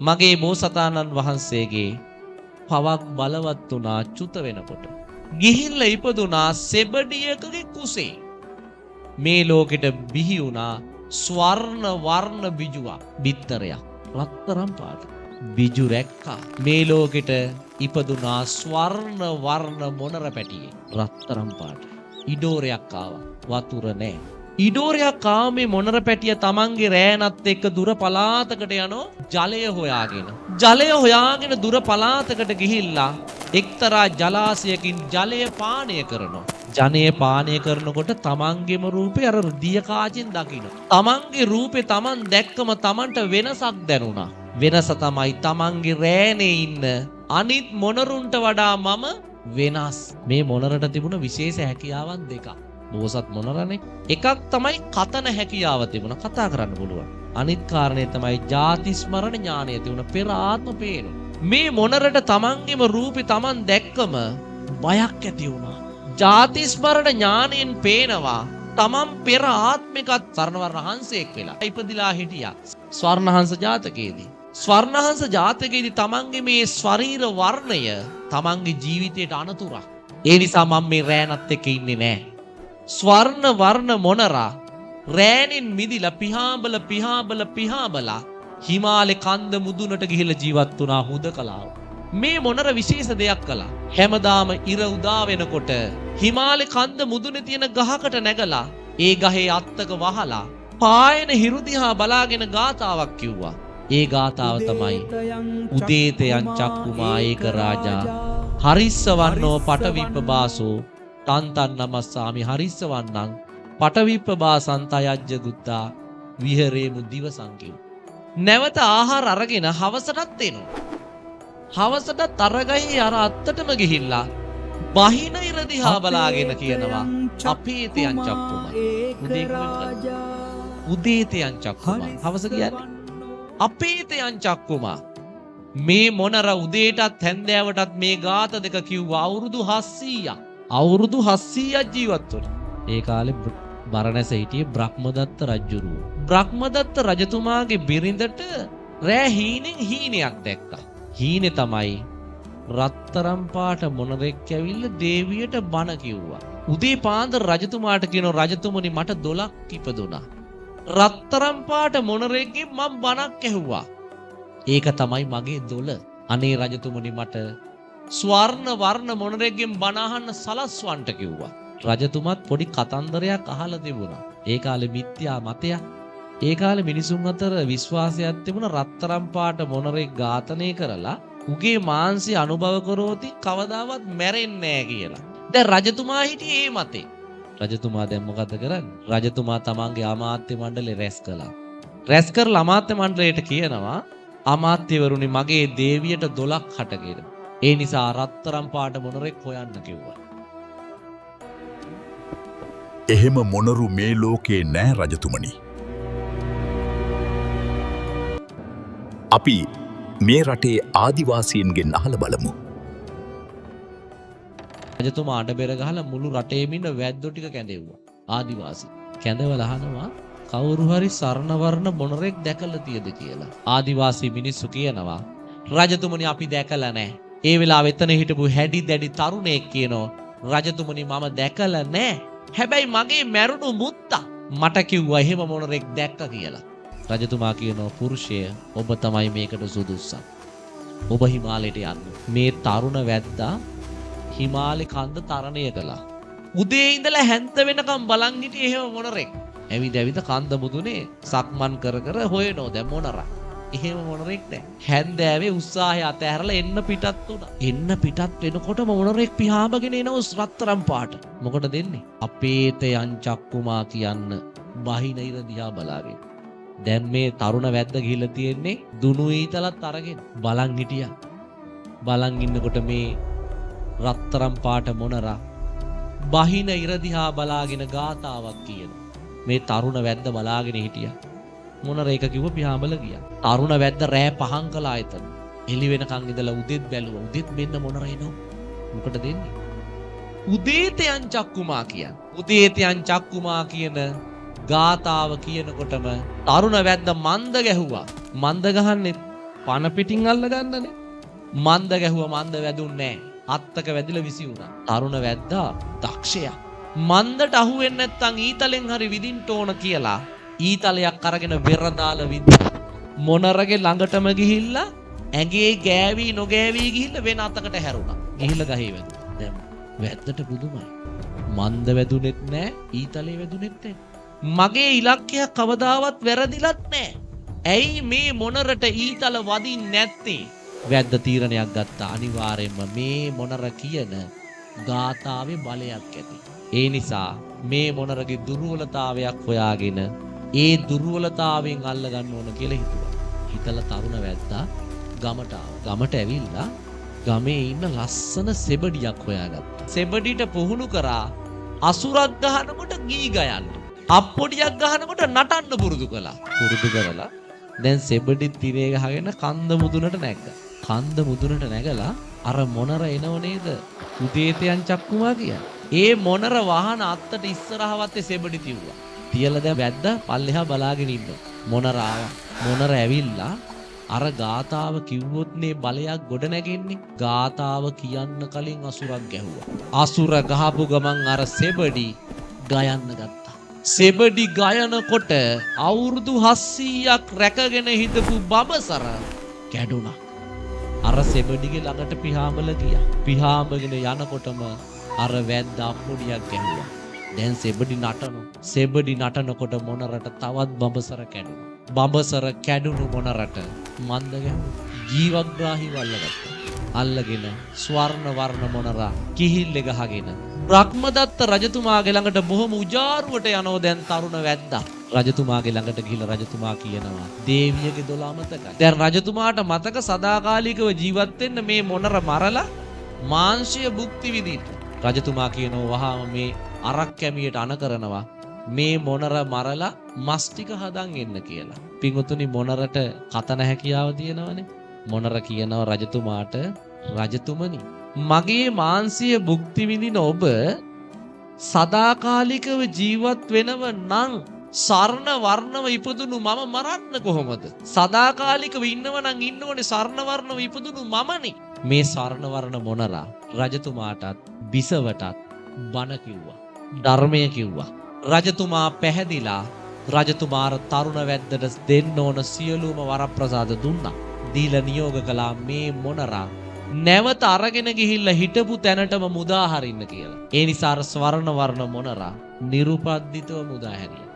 මගේ බෝසතාණන් වහන්සේගේ පවක් බලවත් වුණා චුත වෙනකොට. ගිහිල්ලා ඉපදුනා සෙබඩියකගේ කුසේ. මේ ලෝකෙට බිහි වුණා ස්වර්ණ වර්ණ බිජුවක්, බිත්තරයක්, රත්තරන් පාට. බිජු රැක්කා. මේ ලෝකෙට ඉපදුනා ස්වර්ණ වර්ණ මොනර පැටියේ, රත්තරන් පාට. ඉඩෝරයක් ආවා. වතුර නැහැ. ඉඩෝරයක් ආව මේ මොනර පැටිය තමන්ගේ රෑනත් එක්ක දුර පළාතකට යනවා ජලය හොයාගෙන. ජලය හොයාගෙන දුර පළාතකට ගිහිල්ලා එක්තරා ජලාශයකින් ජලය පානය කරනවා. ජනය පානය කරනකොට තමන්ගේම රූපේ අර දිය කාචෙන් දකින්න. තමන්ගේ රූපේ තමන් දැක්කම තමන්ට වෙනසක් දැනුණා. වෙනස තමයි තමන්ගේ රෑනේ ඉන්න අනිත් මොනරුන්ට වඩා මම වෙනස්. මේ මොනරට තිබුණ විශේෂ හැකියාවන් දෙකක්. බෝසත් මොනරනේ. එකක් තමයි කතන හැකියාව තිබුණා, කතා කරන්න පුළුවන්. අනිත් කාරණේ තමයි ජාති ස්මරණ ඥානය තිබුණ, පෙර ආත්ම පේන. මේ මොනරට තමන්ගේම රූපේ තමන් දැක්කම බයක් ඇති වුණා. ජාති ස්මරණ ඥානයෙන් පේනවා තමන් පෙර ආත්මිකත් සරණවර්ණ හංසයෙක් වෙලා ඉපදිලා හිටියා. ස්වර්ණහංස ජාතකයේදී ස්වර්ණහංස ජාතකයේදී තමන්ගේ මේ ශරීර වර්ණය තමන්ගේ ජීවිතයට අනතුරක්. ඒ නිසා මම මේ රෑනත් එක්ක ඉන්නේ නැහැ. ස්වර්ණ වර්ණ මොනරා රෑනින් මිදිලා පිහාඹලා හිමාලේ කන්ද මුදුනට ගිහිල්ලා ජීවත් වුණා හුදකලාව. මේ මොනර විශේෂ දෙයක් කළා. හැමදාම ඉර උදා වෙනකොට හිමාලේ කන්ද මුදුනේ තියෙන ගහකට නැගලා ඒ ගහේ අත්තක වහලා පායන හිරු දිහා බලාගෙන ගාතාවක් කිව්වා. ඒ ගාතාව තමයි උදේතයන් චක්කුමා ඒක රාජා හරිස්සවන්නෝ පටවිප්පබාසෝ තන්තන් නමස්සාමි හරිස්සවන්නං පටවිප්පබාසන්තයජ්ජ ගුත්තා විහෙරේමු දිවසංකිව. නැවත ආහාර අරගෙන හවසටත් එනවා. හවසටත් අරගයි අර අත්තටම ගිහිල්ලා බහින ඉර දිහා බලාගෙන කියනවා අපේතයන් චක්කුමා. උදේතයන් චක්කුමා. හවස කියන්නේ අපේතයන් චක්කුමා. මේ මොනර උදේටත් හැන්දෑවටත් මේ ගාත දෙක කිව්වා අවුරුදු 700ක්. අවුරුදු 700ක් ජීවත් වුණා. ඒ කාලේ බරණැස හිටියේ බ්‍රහ්මදත්ත රජුරුව. බ්‍රහ්මදත්ත රජතුමාගේ බිරිඳට රෑ හීනෙන් හීනයක් දැක්කා. හීනේ තමයි රත්තරන් පාට මොනරෙක් ඇවිල්ලා දේවියට බණ කිව්වා. උදේ පාන්දර රජතුමාට කියනවා රජතුමනි මට 12ක් ඉපදුනා. රත්තරන් පාට මොනරෙක්ගෙන් මම බණක් ඇහුවා. ඒක තමයි මගේ 12. අනේ රජතුමනි මට ස්වර්ණ වර්ණ මොනරෙක්ගෙන් බණ අහන්න සලස්වන්ට කිව්වා. රජතුමත් පොඩි කතන්දරයක් අහලා තිබුණා. ඒ කාලේ මිත්‍යා මතයක්. ඒ කාලේ මිනිසුන් අතර විශ්වාසයක් තිබුණා රත්තරන් පාට මොනරෙක් ඝාතනය කරලා උගේ මාංශය අනුභව කරෝති කවදාවත් මැරෙන්නේ නැහැ කියලා. දැන් රජතුමා හිටියේ ඒ මතේ. රජතුමා දැන් මොකද කරන්නේ? රජතුමා තමන්ගේ අමාත්‍ය මණ්ඩලය රැස් කළා. රැස් කරලා අමාත්‍ය මණ්ඩලයට කියනවා අමාත්‍යවරුනි මගේ දේවියට 12ක් හටගෙන. ඒ නිසා රත්තරන් පාට මොනරෙක් හොයන්න කිව්වා. එහෙම මොනරු මේ ලෝකේ නෑ රජතුමනි. අපි මේ රටේ ආදිවාසීන්ගෙන් අහලා බලමු. රජතුමා අඬබෙර ගහලා මුළු රටේම ඉන්න වැද්දෝ ටික කැඳෙව්වා. ආදිවාසී. කැඳවලා අහනවා කවුරු හරි සරණ වර්ණ මොනරෙක් දැකලා තියද කියලා. ආදිවාසී මිනිස්සු කියනවා රජතුමනි අපි දැකලා නැහැ. ඒ වෙලාවෙ එතන හිටපු හැඩි දැඩි තරුණයෙක් කියනවා රජතුමනි මම දැකලා නැහැ. හැබැයි මගේ මැරුණු මුත්තා මට කිව්වා එහෙම මොනරෙක් දැක්ක කියලා. රජතුමා කියනවා පුරුෂය ඔබ තමයි මේකට සුදුස්සක්. ඔබ හිමාලයට යන්න. මේ තරුණ වැද්දා හිමාලේ කන්ද තරණය කළා. උදේ ඉඳලා හැන්ද වෙනකම් බලන් හිටියේ එහෙම මොනරෙක්. ඇවිද කන්ද මුදුනේ සක්මන් කර කර හොයනෝ දැන් මොනරා. එහෙම මොනරෙක් නැහැ. හැන්දෑවේ උත්සාහය අතහැරලා එන්න පිටත් වුණා. එන්න පිටත් වෙනකොට මොනරෙක් පියාඹගෙන එනවා රත්තරන් පාට. මොකටද දෙන්නේ? අපේතයන් චක්කුමා කියන්න බහින ඉර දිහා බලාගෙන. දැන් මේ තරුණ වැද්ද ගිහිල්ලා තියෙන්නේ දුනු ඊතලත් අරගෙන බලන් හිටියා. බලන් ඉන්නකොට මේ රත්තරන් පාට මොනරා බහින ඉර දිහා බලාගෙන ගාතාවක් කියනවා. මේ තරුණ වැද්ද බලාගෙන හිටියා. මොනර ඒක කිව්ව පියාඹල ගියා. තරුණ වැද්ද රෑ පහන් කළා එතන. එළි වෙනකන් ඉඳලා උදෙත් බැලුවා. උදෙත් මෙන්න මොනර එනවා. මොකට දෙන්නේ? උදේතයන් චක්කුමා කියන්නේ. උදේතයන් චක්කුමා කියන ගාතාව කියනකොටම තරුණ වැද්ද මන්ද ගැහුවා. මන්ද ගහන්නේ පන පිටින් අල්ල ගන්නනේ. මන්ද ගැහුවා මන්ද වැදුන්නේ නැහැ. අත්තක වැදිලා විසි වුණා. තරුණ වැද්දා දක්ෂයා. මන්දට අහු වෙන්නේ නැත්තම් ඊතලෙන් හරි විදින්න ඕන කියලා ඊතලයක් අරගෙන වෙර දාලා විද්දා. මොනරගේ ළඟටම ගිහිල්ලා ඇඟේ ගෑවි නොගෑවි ගිහිල්ලා වෙන අතකට හැරුණා. ගිහිල්ලා ගහේ වැදුනා. දැන් වැද්දට පුදුමයි. මන්ද වැදුනෙත් නැහැ ඊතලේ වැදුනෙත් නැහැ. මගේ ඉලක්කය කවදාවත් වැරදිලත් නැහැ. ඇයි මේ මොනරට ඊතල වදින්නේ නැත්තේ? වැද්ද තීරණයක් ගත්තා. අනිවාර්යයෙන්ම මේ මොනර කියන ගාථාවේ බලයක් ඇති. ඒ නිසා මේ මොනරගේ දුර්වලතාවයක් හොයාගෙන ඒ දුර්වලතාවයෙන් අල්ල ගන්න ඕන කියලා හිතුවා. හිතලා තරුණ වැද්දා ගමට ආවා. ගමට ඇවිල්ලා ගමේ ඉන්න ලස්සන සෙබඩියක් හොයාගත්තා. සෙබඩිට පුහුණු කරා අසුරක් ගහනකොට ගී ගයන්න. අප්පොඩියක් ගහනකොට නටන්න පුරුදු කළා. පුරුදු කරලා දැන් සෙබඩි තිරේ ගහගෙන කන්ද මුදුනට නැග්ගා. කන්ද මුදුනට නැගලා අර මොනර එනව නේද? උදේතයන් චක්කුමා කියන්නේ. ඒ මොනර වාහන අත්තට ඉස්සරහවත් සෙබඩි තියුවා. තියලා දැන් වැද්දා පල්ලෙහා බලාගෙන ඉන්නවා. මොනර ආවා. මොනර ඇවිල්ලා අර ගාතාව කිව්වොත් නේ බලයක් ගොඩ නැගෙන්නේ. ගාතාව කියන්න කලින් අසුරක් ගැහුවා. අසුර ගහපු ගමන් අර සෙබඩි ගයන්න ගත්තා. සෙබඩි ගයනකොට අවුරුදු 700ක් රැකගෙන හිටපු බබසර කැඩුනා. අර සෙබඩිගේ ළඟට පිහාඹල ගියා. පිහාඹගෙන යනකොටම අර වැද්ද අප්පොඩියක් ගැහුවා. දැන් සෙබඩි නටනවා. සෙබඩි නටනකොට මොනරට තවත් බබසර කැඩුනා. බබසර කැඩුණු මොනරට මන්ද ගැහුවා. ජීවග්‍රාහීව අල්ලගත්තා. අල්ලගෙන ස්වර්ණ වර්ණ මොනරා කිහිල්ල ගහගෙන බ්‍රහ්මදත්ත රජතුමාගේ ළඟට බොහොම උජාරුවට යනවා දැන් තරුණ වැද්දා. රජතුමාගේ ළඟට ගිහිල්ලා රජතුමා කියනවා දේවියගේ 12 මතකයි. දැන් රජතුමාට මතක සදාකාලිකව ජීවත් වෙන්න මේ මොනර මරලා මාංශය භුක්ති විඳින්න. රජතුමා කියනවා වහාම මේ අරක් කැමියට අණ කරනවා මේ මොනර මරලා මස් ටික හදන් එන්න කියලා. පින්වතුනි මොනරට කතන හැකියාව තියෙනවනේ. මොනර කියනවා රජතුමාට රජතුමනි මගේ මාංශය භුක්ති විඳින ඔබ සදාකාලිකව ජීවත් වෙනව නම් සර්ණ වර්ණව ඉපදුණු මම මරන්න කොහොමද? සදාකාලිකව ඉන්නව නම් ඉන්න ඕනේ සර්ණ වර්ණව ඉපදුණු මමනේ. මේ සර්ණ වර්ණ මොනරා රජතුමාටත් බිසවටත් බණ කිව්වා. ධර්මය කිව්වා. රජතුමා පැහැදිලා රජතුමාර තරුණ වැද්දට දෙන්න ඕන සියලුම වරප්‍රසාද දුන්නා. දීලා නියෝග කළා මේ මොනරා නැවත අරගෙන ගිහිල්ලා හිටපු තැනටම මුදා හරින්න කියලා. ඒ නිසා ස්වර්ණ වර්ණ මොනරා නිරුපද්දිතව මුදා හැරියා.